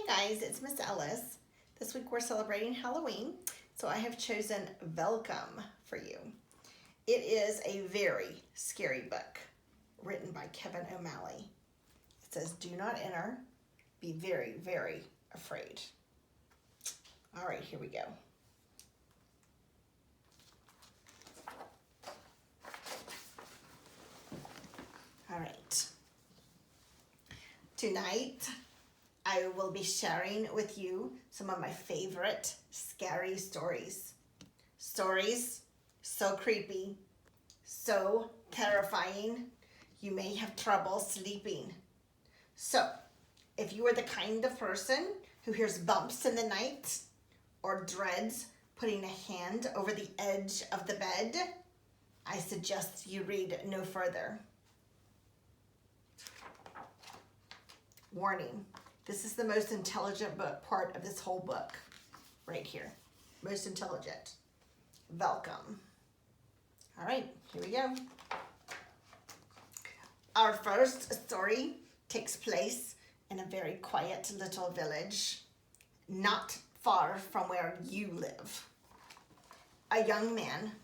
Hi guys, it's Miss Ellis. This week we're celebrating Halloween, so I have chosen Velcome for you. It is a very scary book written by Kevin O'Malley. It says, "Do not enter, be very, very afraid." All right, here we go. All right. Tonight, I will be sharing with you some of my favorite scary stories. Stories so creepy, so terrifying, you may have trouble sleeping. So, if you are the kind of person who hears bumps in the night or dreads putting a hand over the edge of the bed, I suggest you read no further. Warning. This is the most intelligent part of this whole book, right here. Most intelligent. Velcome. All right, here we go. Our first story takes place in a very quiet little village, not far from where you live. A young man,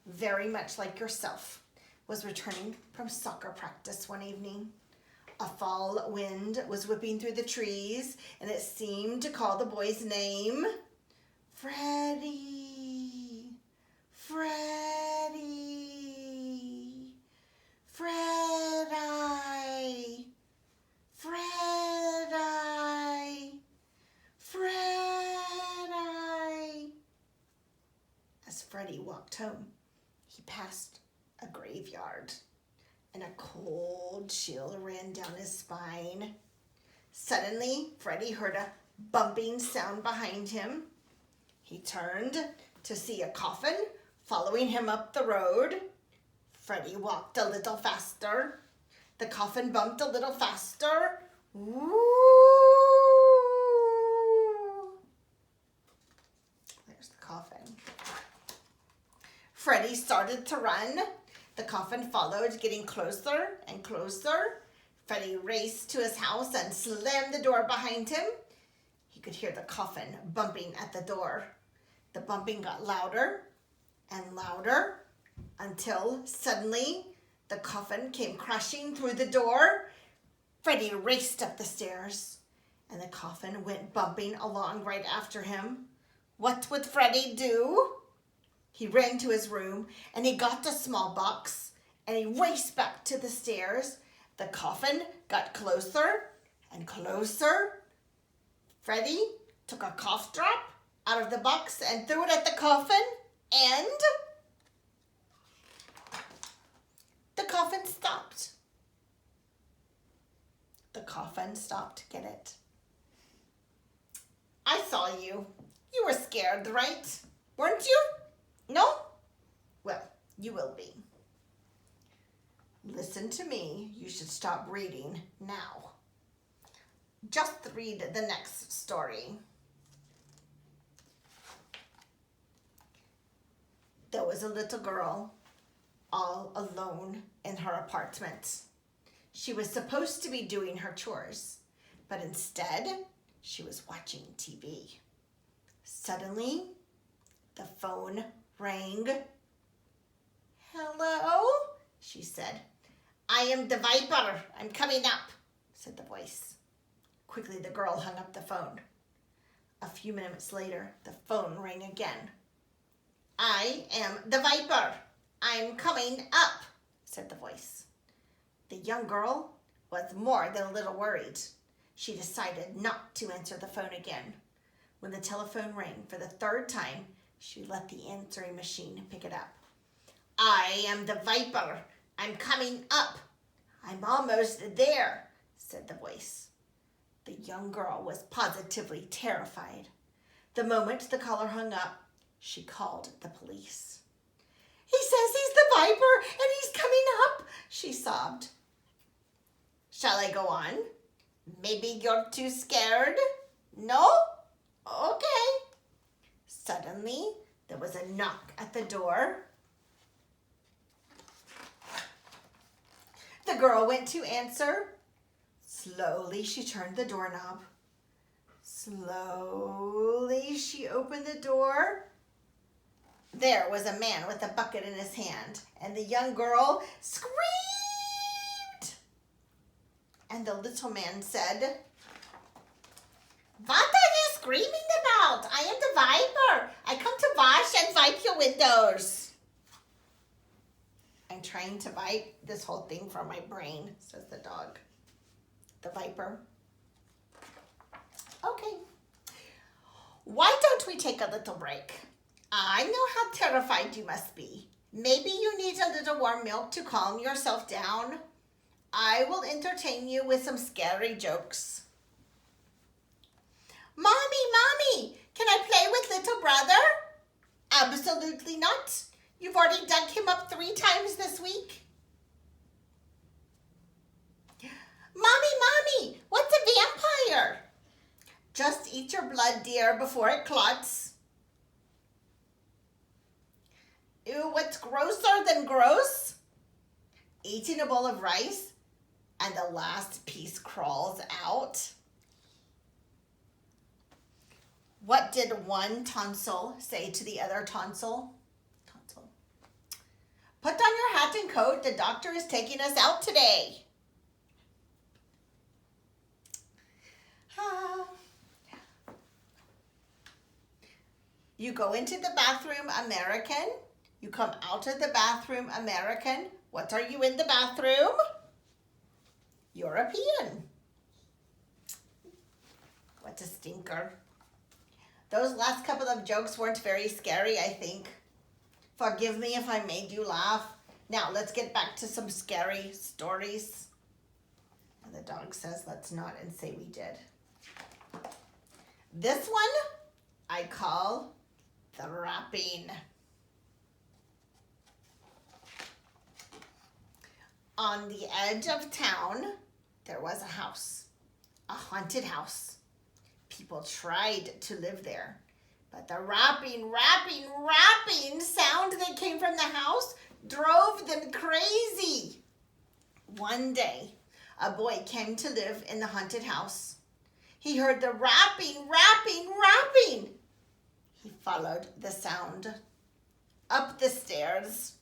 very much like yourself, was returning from soccer practice one evening. A fall wind was whipping through the trees, and it seemed to call the boy's name. Freddie, Freddie, Fred-I, Fred-I, Fred-I. As Freddie walked home, he passed a graveyard, and a cold chill ran down his spine. Suddenly, Freddie heard a bumping sound behind him. He turned to see a coffin following him up the road. Freddie walked a little faster. The coffin bumped a little faster. Woo! There's the coffin. Freddie started to run. The coffin followed, getting closer and closer. Freddie raced to his house and slammed the door behind him. He could hear the coffin bumping at the door. The bumping got louder and louder until suddenly the coffin came crashing through the door. Freddie raced up the stairs, and the coffin went bumping along right after him. What would Freddie do? He ran to his room, and he got a small box, and he raced back to the stairs. The coffin got closer and closer. Freddie took a cough drop out of the box and threw it at the coffin, and the coffin stopped. The coffin stopped. Get it? I saw you. You were scared, right? Weren't you? No? Well, you will be. Listen to me. You should stop reading now. Just read the next story. There was a little girl all alone in her apartment. She was supposed to be doing her chores, but instead she was watching TV. Suddenly, the phone rang. "Hello?" she said. "I am the Viper. I'm coming up," said the voice. Quickly, the girl hung up the phone. A few minutes later, the phone rang again. "I am the Viper. I'm coming up," said the voice. The young girl was more than a little worried. She decided not to answer the phone again. When the telephone rang for the third time, she let the answering machine pick it up. "I am the Viper. I'm coming up. I'm almost there," said the voice. The young girl was positively terrified. The moment the caller hung up, she called the police. "He says he's the Viper and he's coming up," she sobbed. "Shall I go on? Maybe you're too scared? No? Okay." Suddenly, there was a knock at the door. The girl went to answer. Slowly, she turned the doorknob. Slowly, she opened the door. There was a man with a bucket in his hand, and the young girl screamed. And the little man said, "What are you screaming about? I am the viper. I come to wash and wipe your windows." I'm trying to wipe this whole thing from my brain, says the dog. The viper. Okay. Why don't we take a little break? I know how terrified you must be. Maybe you need a little warm milk to calm yourself down. I will entertain you with some scary jokes. Mommy, can I play with little brother? Absolutely not. You've already dug him up 3 times this week. Mommy, what's a vampire? Just eat your blood, dear, before it clots. Ew, what's grosser than gross? Eating a bowl of rice and the last piece crawls out. What did one tonsil say to the other tonsil? Put on your hat and coat. The doctor is taking us out today. You go into the bathroom, American. You come out of the bathroom, American. What are you in the bathroom? European. What a stinker. Those last couple of jokes weren't very scary, I think. Forgive me if I made you laugh. Now, let's get back to some scary stories. And the dog says, let's not, and say we did. This one, I call the wrapping. On the edge of town, there was a house, a haunted house. People tried to live there, but the rapping sound that came from the house drove them crazy. One day, a boy came to live in the haunted house. He heard the rapping. He followed the sound up the stairs,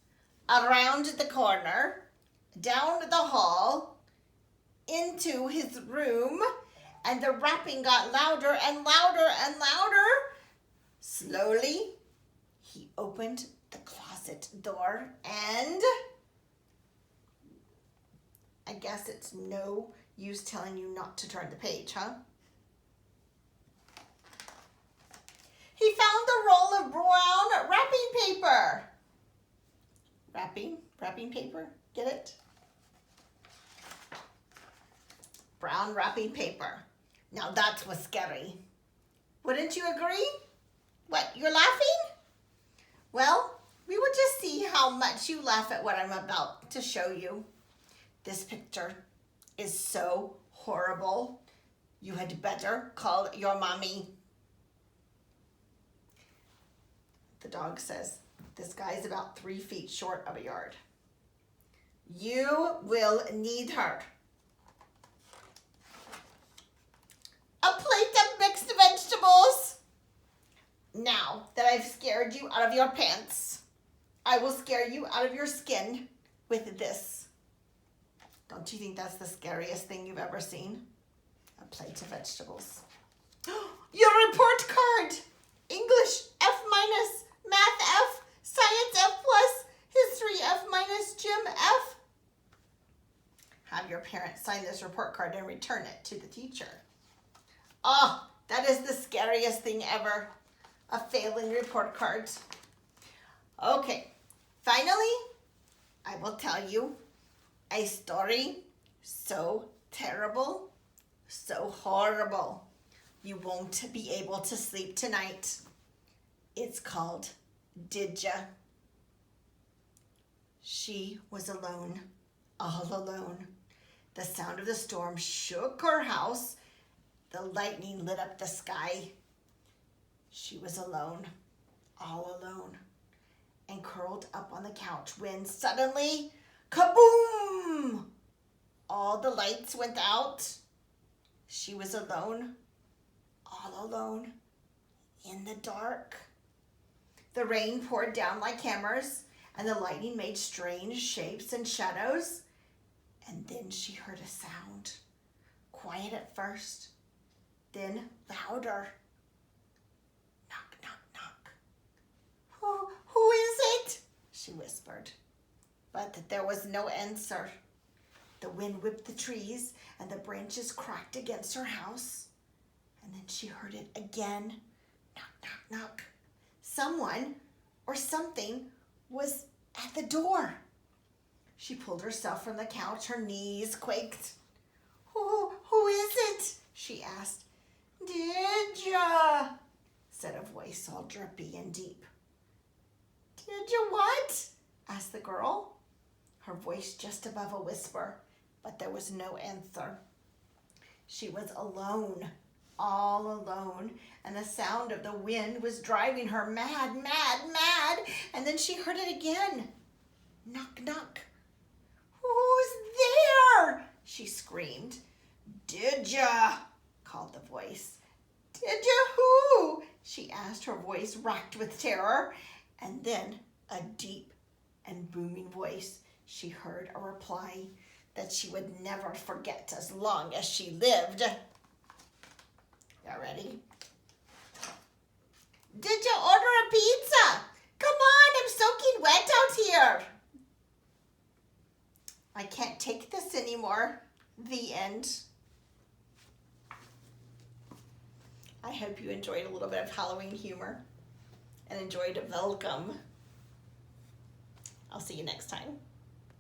around the corner, down the hall, into his room, and the rapping got louder and louder and louder. Slowly, he opened the closet door and I guess it's no use telling you not to turn the page, huh? He found the roll of brown wrapping paper. Wrapping paper, get it? Brown wrapping paper. Now that was scary. Wouldn't you agree? What, you're laughing? Well, we will just see how much you laugh at what I'm about to show you. This picture is so horrible. You had better call your mommy. The dog says, this guy's about 3 feet short of a yard. You will need her. A plate of mixed vegetables. Now that I've scared you out of your pants, I will scare you out of your skin with this. Don't you think that's the scariest thing you've ever seen? A plate of vegetables. Your report card! English F-, Math F, Science F+, History F-, Gym F. Have your parents sign this report card and return it to the teacher. Oh, that is the scariest thing ever. A failing report card. Okay, finally, I will tell you a story so terrible, so horrible, you won't be able to sleep tonight. It's called Did Ya? She was alone, all alone. The sound of the storm shook her house. The lightning lit up the sky. She was alone, all alone, and curled up on the couch when suddenly, kaboom! All the lights went out. She was alone, all all alone in the dark. The rain poured down like hammers, and the lightning made strange shapes and shadows. And then she heard a sound, quiet at first, then louder. Knock, knock, knock. Who is it? She whispered. But there was no answer. The wind whipped the trees, and the branches cracked against her house. And then she heard it again. Knock, knock, knock. Someone or something was at the door. She pulled herself from the couch. Her knees quaked. Who is it? She asked. Did ya? Said a voice all drippy and deep. Did you what? Asked the girl, her voice just above a whisper, but there was no answer. She was alone, all alone, and the sound of the wind was driving her mad, mad, mad. And then she heard it again. Knock, knock. Who's there? She screamed. Did ya? Called the voice. Did ya who? She asked, her voice racked with terror. And then a deep and booming voice. She heard a reply that she would never forget as long as she lived. You ready? Did you order a pizza? Come on, I'm soaking wet out here. I can't take this anymore. The end. I hope you enjoyed a little bit of Halloween humor and enjoyed Velcome. I'll see you next time.